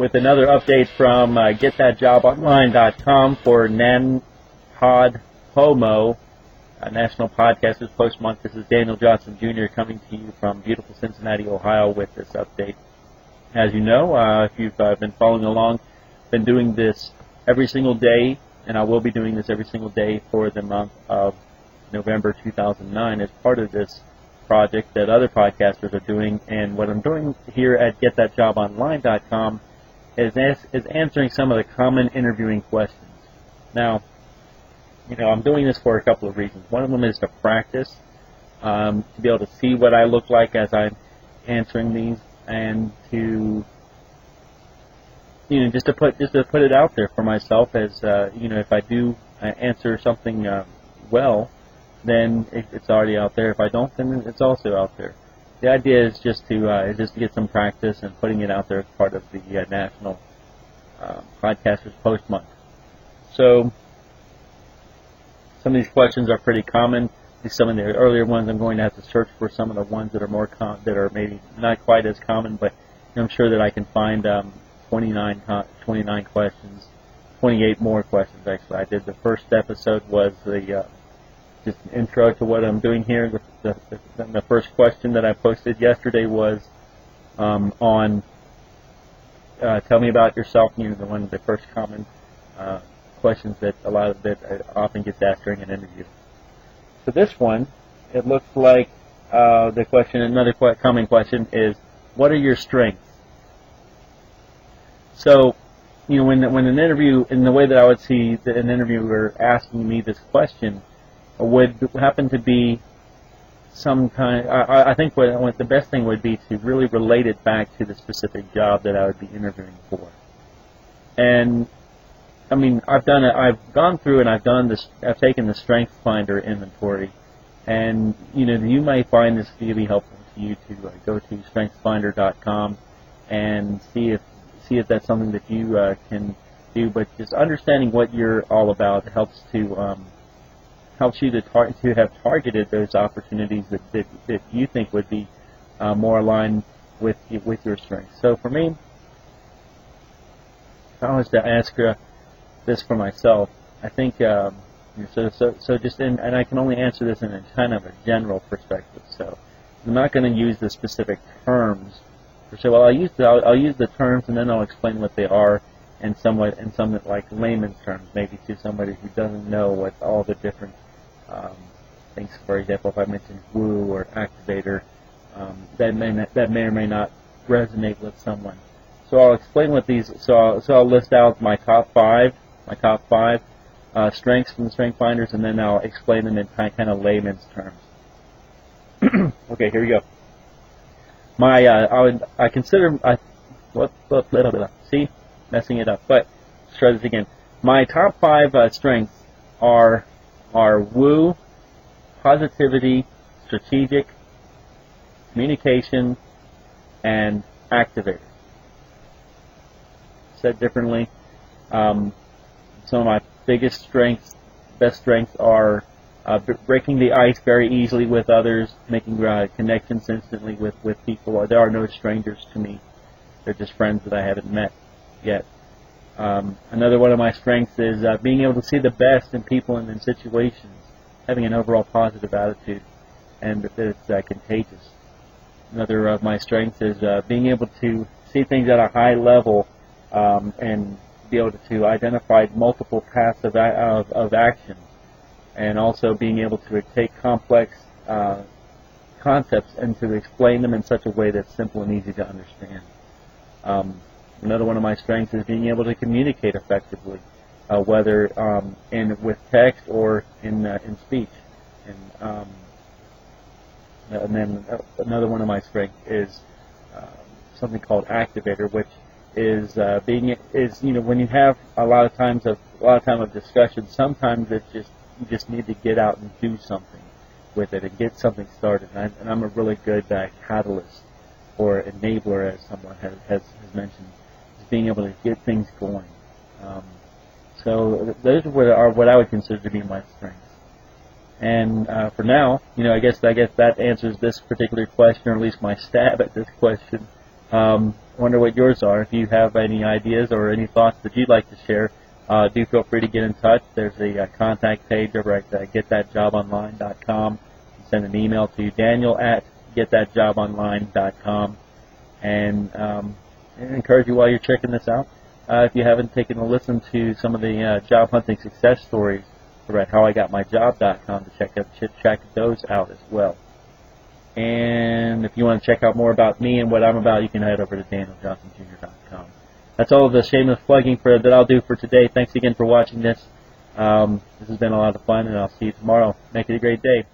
with another update from GetThatJobOnline.com for NaPodPoMo, National Podcasters Post Month. This is Daniel Johnson Jr. coming to you from beautiful Cincinnati, Ohio with this update. As you know, if you've been following along, been doing this every single day, and I will be doing this every single day for the month of November 2009 as part of this project that other podcasters are doing. And what I'm doing here at GetThatJobOnline.com is answering some of the common interviewing questions. Now, I'm doing this for a couple of reasons. One of them is to practice, to be able to see what I look like as I'm answering these, and to just to put it out there for myself as if I do answer something well, then it's already out there. If I don't, then it's also out there. The idea is just to get some practice and putting it out there as part of the National Podcasters Post Month. So some of these questions are pretty common. Some of the earlier ones I'm going to have to search for some of the ones that are more that are maybe not quite as common, but I'm sure that I can find 29 questions, 28 more questions actually. I did the first episode was just an intro to what I'm doing here. The first question that I posted yesterday was on tell me about yourself. The one of the first common questions that often gets asked during an interview. So this one, it looks like the question. Another common question is, what are your strengths? So, when an interview, in the way that I would see an interviewer asking me this question, would happen to be some kind. I think what the best thing would be to really relate it back to the specific job that I would be interviewing for. And I've gone through and I've taken the Strength Finder inventory, and you may find this to be helpful to you to go to StrengthsFinder.com and see if that's something that you can do. But just understanding what you're all about helps you to have targeted those opportunities that you think would be more aligned with your strengths. So for me, if I was to ask this for myself, I think and I can only answer this in a kind of a general perspective. So I'm not going to use the specific terms per se. Well, I'll use the terms and then I'll explain what they are in somewhat like layman's terms, maybe to somebody who doesn't know what all the different things. For example, if I mention woo or activator, that may or may not resonate with someone. So I'll explain what these. So I'll list out my top five strengths from the Strength Finders, and then I'll explain them in kind of layman's terms. Okay, here we go. See, messing it up. But let's try this again. My top five strengths are woo, positivity, strategic, communication, and activator. Said differently, some of my biggest strengths, best strengths are breaking the ice very easily with others, making connections instantly with people. There are no strangers to me. They're just friends that I haven't met yet. Another one of my strengths is being able to see the best in people and in situations, having an overall positive attitude, and that it's contagious. Another of my strengths is being able to see things at a high level and be able to identify multiple paths of action, and also being able to take complex concepts and to explain them in such a way that's simple and easy to understand. Another one of my strengths is being able to communicate effectively, whether with text or in speech. And then another one of my strengths is something called activator, which is when you have a lot of time of discussion, sometimes you just need to get out and do something with it and get something started. And I'm a really good catalyst or enabler, as someone has mentioned, is being able to get things going. So those are what I would consider to be my strengths. And for now, I guess that answers this particular question, or at least my stab at this question. wonder what yours are. If you have any ideas or any thoughts that you'd like to share, do feel free to get in touch. There's a contact page over at getthatjobonline.com. Send an email to Daniel@getthatjobonline.com. And I encourage you while you're checking this out, if you haven't taken a listen to some of the job hunting success stories over at howigotmyjob.com, to check those out as well. And if you want to check out more about me and what I'm about, you can head over to DanielJohnsonJr.com. That's all of the shameless plugging that I'll do for today. Thanks again for watching this. This has been a lot of fun, and I'll see you tomorrow. Make it a great day.